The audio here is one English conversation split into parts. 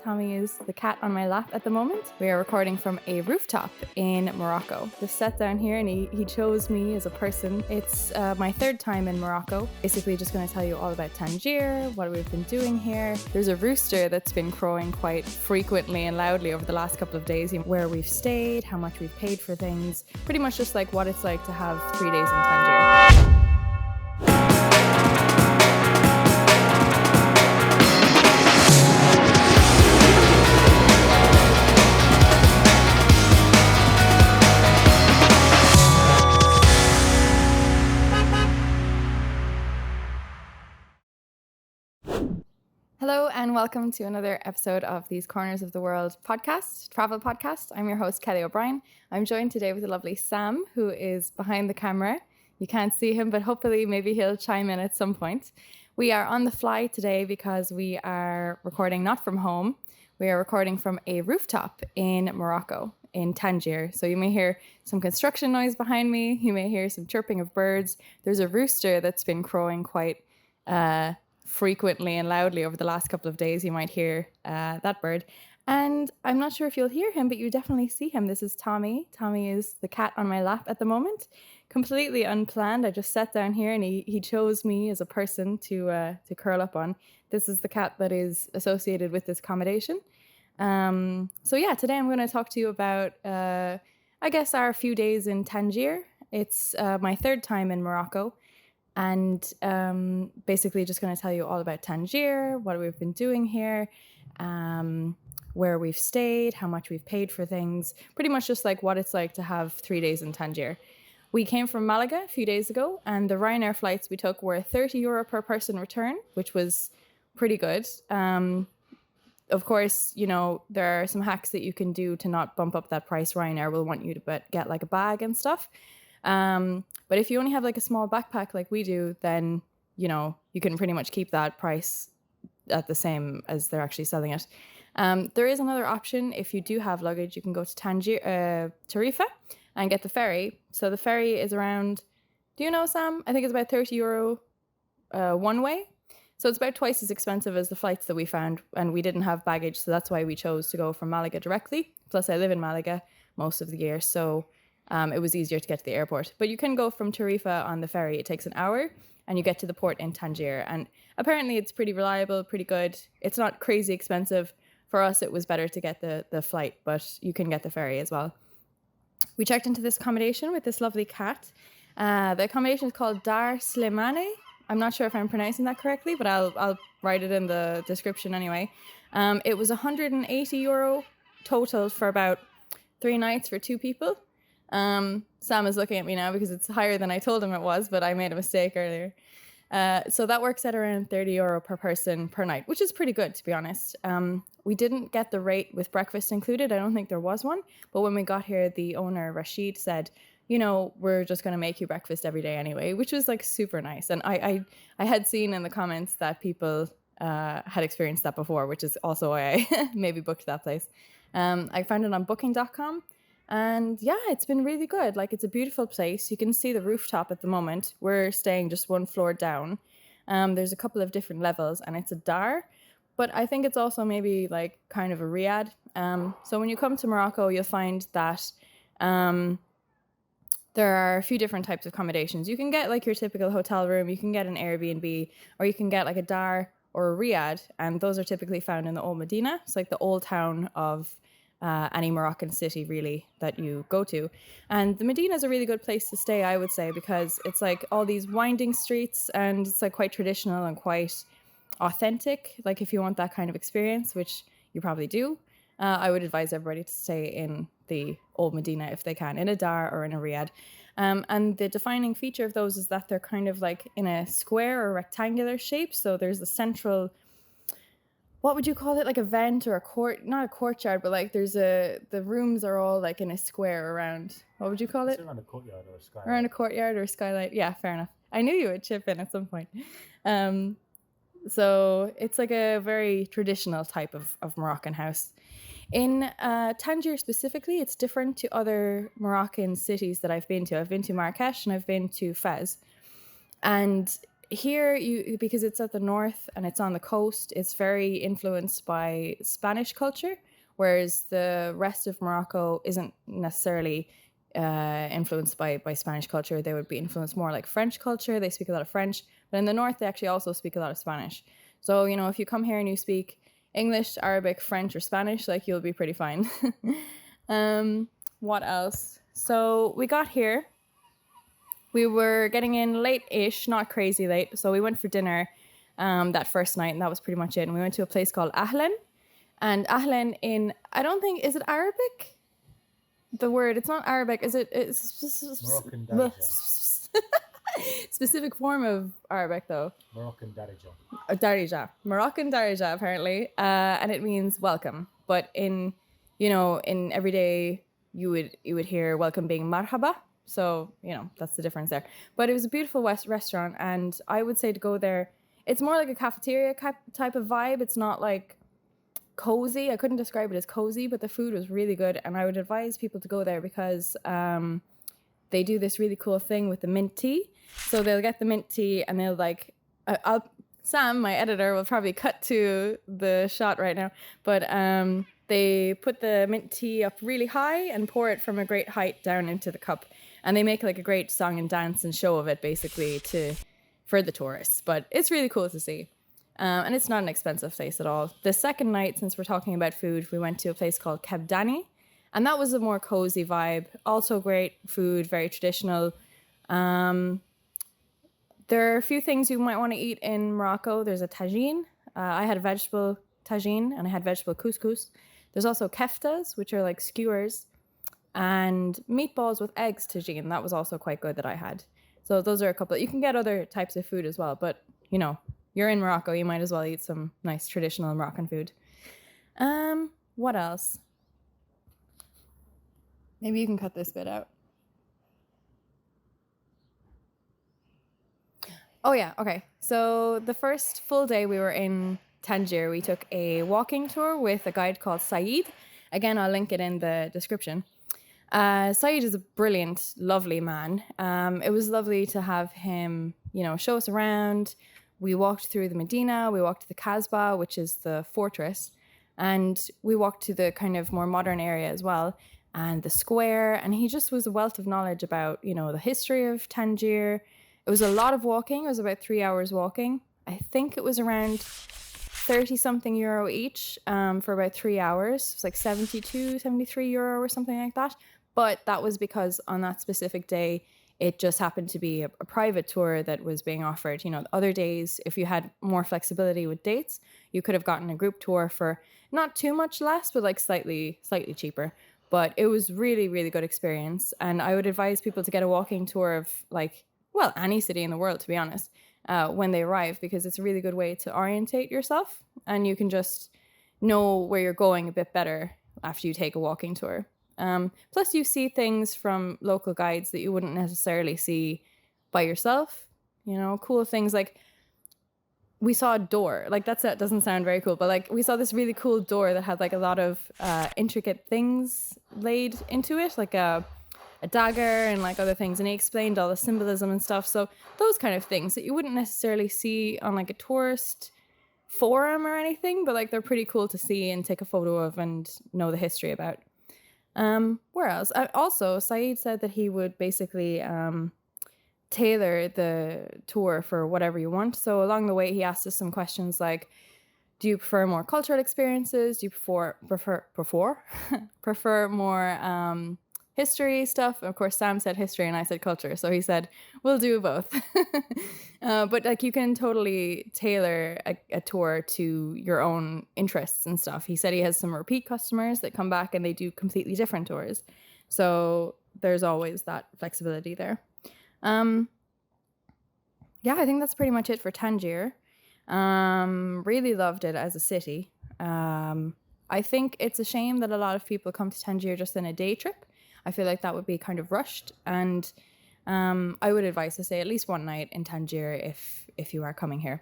Tommy is the cat on my lap at the moment. We are recording from a rooftop in Morocco. Just sat down here and he chose me as a person. It's my third time in Morocco. Basically just going to tell you all about Tangier, what we've been doing here. There's a rooster that's been crowing quite frequently and loudly over the last couple of days, where we've stayed, how much we've paid for things, pretty much just like what it's like to have 3 days in Tangier. Hello and welcome to another episode of These Corners of the World podcast, travel podcast. I'm your host, Kelly O'Brien. I'm joined today with the lovely Sam, who is behind the camera. You can't see him, but hopefully maybe he'll chime in at some point. We are on the fly today because we are recording not from home. We are recording from a rooftop in Morocco, in Tangier. So you may hear some construction noise behind me. You may hear some chirping of birds. There's a rooster that's been crowing quite frequently and loudly over the last couple of days. You might hear that bird. And I'm not sure if you'll hear him, but you definitely see him. This is Tommy. Tommy is the cat on my lap at the moment. Completely unplanned. I just sat down here and he chose me as a person to curl up on. This is the cat that is associated with this accommodation. So yeah, today I'm going to talk to you about, I guess, our few days in Tangier. It's my third time in Morocco. And basically just going to tell you all about Tangier, what we've been doing here, where we've stayed, how much we've paid for things, pretty much just like what it's like to have 3 days in Tangier. We came from Malaga a few days ago, and the Ryanair flights we took were €30 per person return, which was pretty good. Of course, you know, there are some hacks that you can do to not bump up that price. Ryanair will want you to get like a bag and stuff. But if you only have like a small backpack like we do, then, you know, you can pretty much keep that price at the same as they're actually selling it. There is another option. If you do have luggage, you can go to Tangier, Tarifa and get the ferry. So the ferry is around, do you know, Sam? I think it's about €30 one way. So it's about twice as expensive as the flights that we found, and we didn't have baggage. So that's why we chose to go from Malaga directly. Plus I live in Malaga most of the year. So it was easier to get to the airport. But you can go from Tarifa on the ferry. It takes an hour and you get to the port in Tangier. And apparently it's pretty reliable, pretty good. It's not crazy expensive. For us, it was better to get the flight, but you can get the ferry as well. We checked into this accommodation with this lovely cat. The accommodation is called Dar Slimane. I'm not sure if I'm pronouncing that correctly, but I'll write it in the description anyway. It was €180 total for about 3 nights for 2 people. Sam is looking at me now because it's higher than I told him it was, but I made a mistake earlier. So that works at around €30 per person per night, which is pretty good, to be honest. We didn't get the rate with breakfast included. I don't think there was one. But when we got here, the owner, Rashid, said, you know, we're just going to make you breakfast every day anyway, which was like super nice. And I had seen in the comments that people had experienced that before, which is also why I maybe booked that place. I found it on booking.com. And yeah, it's been really good. Like, it's a beautiful place. You can see the rooftop at the moment. We're staying just 1 floor down. There's a couple of different levels, and it's a dar. But I think it's also maybe like kind of a riad. So when you come to Morocco, you'll find that there are a few different types of accommodations. You can get like your typical hotel room. You can get an Airbnb, or you can get like a dar or a riad. And those are typically found in the Old Medina. It's like the old town of any Moroccan city really that you go to. And the Medina is a really good place to stay, I would say, because it's like all these winding streets and it's like quite traditional and quite authentic. Like if you want that kind of experience, which you probably do, I would advise everybody to stay in the Old Medina if they can, in a dar or in a riad. And the defining feature of those is that they're kind of like in a square or rectangular shape. So there's a central, what would you call it? Like a vent or a court, not a courtyard, but like the rooms are all like in a square around, what would you call it? Around a courtyard or a skylight. Around a courtyard or a skylight. Yeah, fair enough. I knew you would chip in at some point. So it's like a very traditional type of Moroccan house. In Tangier specifically, it's different to other Moroccan cities that I've been to. I've been to Marrakesh and I've been to Fez. And here, because it's at the north and it's on the coast, it's very influenced by Spanish culture, whereas the rest of Morocco isn't necessarily influenced by Spanish culture. They would be influenced more like French culture. They speak a lot of French, but in the north, they actually also speak a lot of Spanish. So, if you come here and you speak English, Arabic, French, or Spanish, like, you'll be pretty fine. What else? So we got here. We were getting in late-ish, not crazy late. So we went for dinner that first night, and that was pretty much it. And we went to a place called Ahlen. And Ahlen I don't think, is it Arabic? The word, it's not Arabic. Is it? It's Moroccan Darija. Specific form of Arabic, though. Moroccan Darija. Darija. Moroccan Darija, apparently. And it means welcome. But in everyday, you would hear welcome being marhaba. So, that's the difference there. But it was a beautiful restaurant, and I would say to go there. It's more like a cafeteria type of vibe. It's not like cozy. I couldn't describe it as cozy, but the food was really good, and I would advise people to go there because they do this really cool thing with the mint tea. So they'll get the mint tea, and they'll Sam, my editor, will probably cut to the shot right now, but they put the mint tea up really high and pour it from a great height down into the cup. And they make like a great song and dance and show of it, basically, for the tourists. But it's really cool to see. And it's not an expensive place at all. The second night, since we're talking about food, we went to a place called Kebdani. And that was a more cozy vibe. Also great food, very traditional. There are a few things you might want to eat in Morocco. There's a tagine. I had a vegetable tagine, and I had vegetable couscous. There's also keftas, which are like skewers. And meatballs with eggs tagine. That was also quite good that I had. So those are a couple. You can get other types of food as well, but you're in Morocco, you might as well eat some nice traditional Moroccan food. What else? Maybe you can cut this bit out. Oh yeah, okay. So the first full day we were in Tangier, we took a walking tour with a guide called Saeed. Again, I'll link it in the description. Saeed is a brilliant, lovely man. It was lovely to have him, show us around. We walked through the Medina, we walked to the Kasbah, which is the fortress, and we walked to the kind of more modern area as well, and the square, and he just was a wealth of knowledge about, the history of Tangier. It was a lot of walking. It was about 3 hours walking. I think it was around 30-something euro each for about 3 hours. It was like 72, 73 euro or something like that. But that was because on that specific day, it just happened to be a private tour that was being offered. The other days, if you had more flexibility with dates, you could have gotten a group tour for not too much less, but like slightly cheaper. But it was really, really good experience. And I would advise people to get a walking tour of any city in the world, to be honest, when they arrive, because it's a really good way to orientate yourself. And you can just know where you're going a bit better after you take a walking tour. Plus you see things from local guides that you wouldn't necessarily see by yourself, cool things like we saw a door, like that doesn't sound very cool, but like we saw this really cool door that had like a lot of intricate things laid into it, like a dagger and like other things, and he explained all the symbolism and stuff. So those kind of things that you wouldn't necessarily see on like a tourist forum or anything, but like they're pretty cool to see and take a photo of and know the history about. Where else? Also, Saeed said that he would basically tailor the tour for whatever you want. So along the way, he asked us some questions like, do you prefer more cultural experiences? Do you prefer more history stuff? Of course, Sam said history and I said culture. So he said, we'll do both. But like you can totally tailor a tour to your own interests and stuff. He said he has some repeat customers that come back and they do completely different tours. So there's always that flexibility there. Yeah, I think that's pretty much it for Tangier. Really loved it as a city. I think it's a shame that a lot of people come to Tangier just in a day trip. I feel like that would be kind of rushed, and I would advise to stay at least one night in Tangier if you are coming here.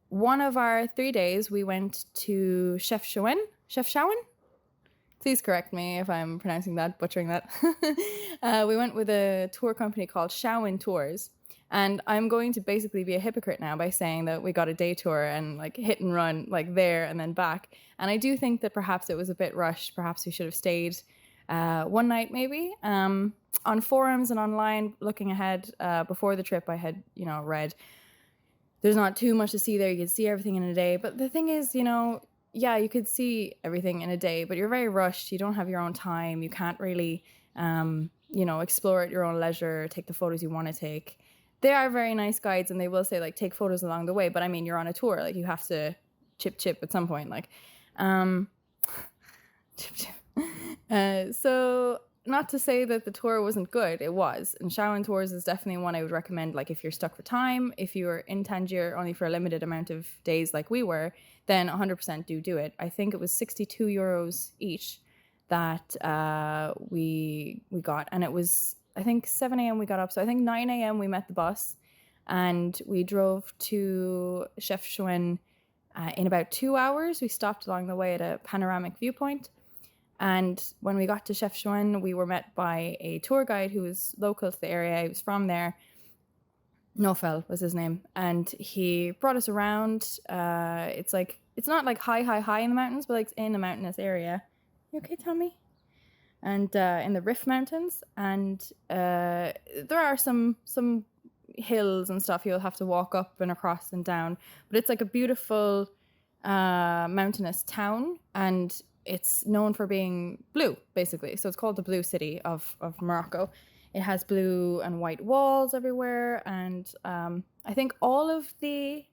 One of our 3 days, we went to Chefchaouen. Please correct me if I'm butchering that. We went with a tour company called Chaouen Tours, And I'm going to basically be a hypocrite now by saying that we got a day tour and like hit and run like there and then back. And I do think that perhaps it was a bit rushed. Perhaps we should have stayed one night maybe. On forums and online looking ahead before the trip, I had, read there's not too much to see there. You can see everything in a day. But the thing is, yeah, you could see everything in a day, but you're very rushed. You don't have your own time. You can't really, explore at your own leisure, take the photos you want to take. They are very nice guides and they will say like, take photos along the way. But I mean, you're on a tour. Like you have to chip at some point. Like, chip. So not to say that the tour wasn't good, it was. And Chefchaouen tours is definitely one I would recommend. Like if you're stuck for time, if you're in Tangier only for a limited amount of days like we were, then 100% do it. I think it was 62 euros each that we got. And it was, I think 7 a.m. we got up. So I think 9 a.m. we met the bus and we drove to Chefchaouen in about 2 hours. We stopped along the way at a panoramic viewpoint. And when we got to Chefchaouen, we were met by a tour guide who was local to the area. He was from there. Nofel was his name. And he brought us around. It's not like high in the mountains, but like in a mountainous area. You okay, Tommy? And in the Rift Mountains. And there are some hills and stuff you'll have to walk up and across and down. But it's like a beautiful mountainous town. And it's known for being blue, basically. So it's called the Blue City of Morocco. It has blue and white walls everywhere. And I think all of the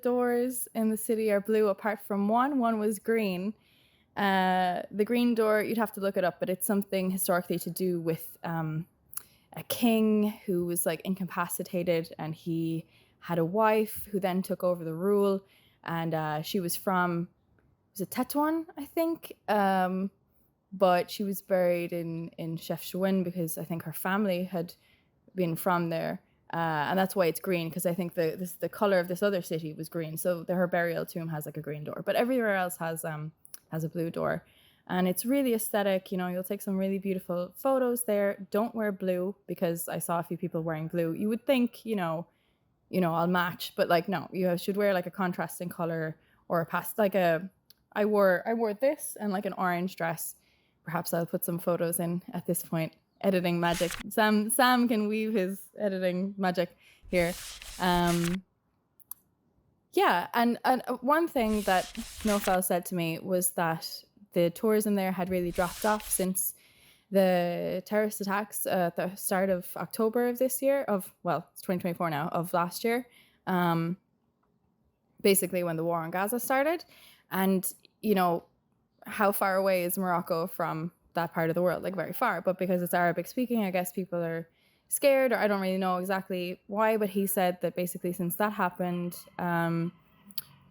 doors in the city are blue apart from one. One was green. The green door, you'd have to look it up, but it's something historically to do with a king who was like incapacitated and he had a wife who then took over the rule. And she was from... was it Tetuan, I think? But she was buried in Chefchaouen because I think her family had been from there. And that's why it's green, because I think the color of this other city was green. So her burial tomb has like a green door. But everywhere else has a blue door. And it's really aesthetic. You'll take some really beautiful photos there. Don't wear blue, because I saw a few people wearing blue. You would think, I'll match. But like, no, you should wear like a contrasting color or I wore this and like an orange dress. Perhaps I'll put some photos in at this point. Editing magic. Sam can weave his editing magic here. Yeah, and one thing that Nofel said to me was that the tourism there had really dropped off since the terrorist attacks at the start of October of this year, it's 2024 now, of last year. Basically when the war on Gaza started. And, how far away is Morocco from that part of the world? Like very far. But because it's Arabic speaking, I guess people are scared, or I don't really know exactly why. But he said that basically since that happened,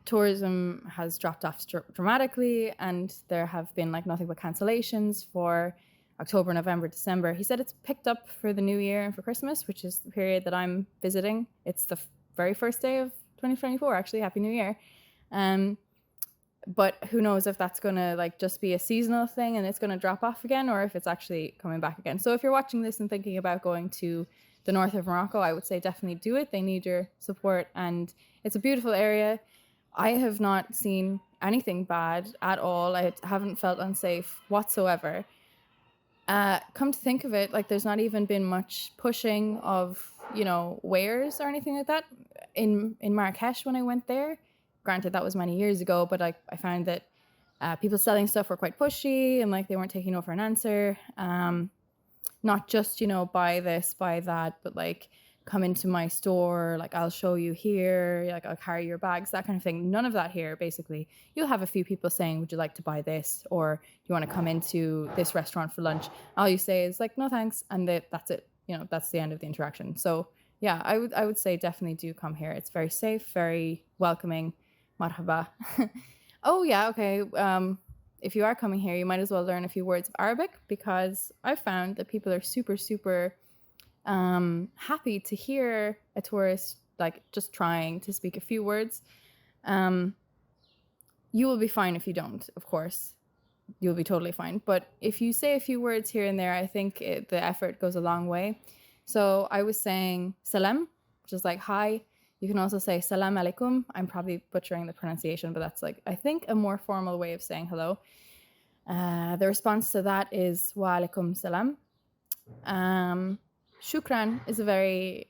tourism has dropped off dramatically. And there have been like nothing but cancellations for October, November, December. He said it's picked up for the New Year and for Christmas, which is the period that I'm visiting. It's the very first day of 2024, actually. Happy New Year. But who knows if that's going to like just be a seasonal thing and it's going to drop off again, or if it's actually coming back again. So if you're watching this and thinking about going to the north of Morocco, I would say definitely do it. They need your support and it's a beautiful area. I have not seen anything bad at all. I haven't felt unsafe whatsoever. Come to think of it, like there's not even been much pushing of, wares or anything like that. In Marrakesh when I went there, granted that was many years ago, but I found that people selling stuff were quite pushy and like they weren't taking no for an answer. Not just, buy this, buy that, but like come into my store, like I'll show you here, like I'll carry your bags, that kind of thing. None of that here, basically. You'll have a few people saying, would you like to buy this? Or do you want to come into this restaurant for lunch? All you say is like, no thanks. And that's it. That's the end of the interaction. So yeah, I would say definitely do come here. It's very safe, very welcoming. Marhaba. Oh yeah, okay. If you are coming here, you might as well learn a few words of Arabic, because I found that people are super, super happy to hear a tourist like just trying to speak a few words. You will be fine if you don't, of course. You'll be totally fine. But if you say a few words here and there, I think the effort goes a long way. So I was saying salam, which is like hi. You can also say salam alaikum. I'm probably butchering the pronunciation, but that's like, I think, a more formal way of saying hello. The response to that is wa alaikum salam. Shukran is a very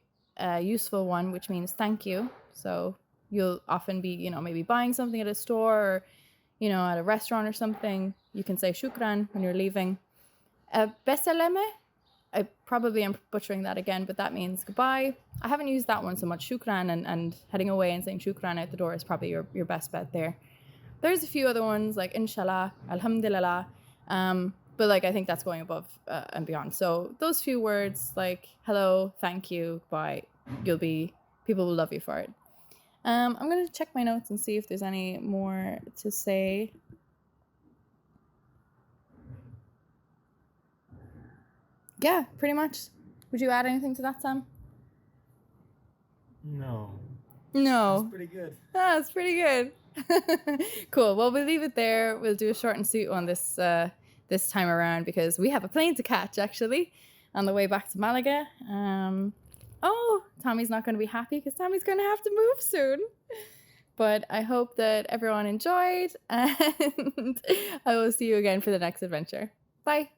useful one, which means thank you. So you'll often be, maybe buying something at a store or, at a restaurant or something. You can say shukran when you're leaving. Besaleme, I probably am butchering that again, but that means goodbye. I haven't used that one so much. Shukran and heading away and saying shukran out the door is probably your best bet there. There's a few other ones like inshallah, alhamdulillah, but like I think that's going above and beyond. So those few words like hello, thank you, bye, people will love you for it. I'm gonna check my notes and see if there's any more to say. Yeah, pretty much. Would you add anything to that, Sam? No. No. That's pretty good. That's pretty good. Cool. Well, we'll leave it there. We'll do a short and sweet one this time around because we have a plane to catch actually on the way back to Malaga. Tommy's not going to be happy because Tommy's going to have to move soon. But I hope that everyone enjoyed and I will see you again for the next adventure. Bye.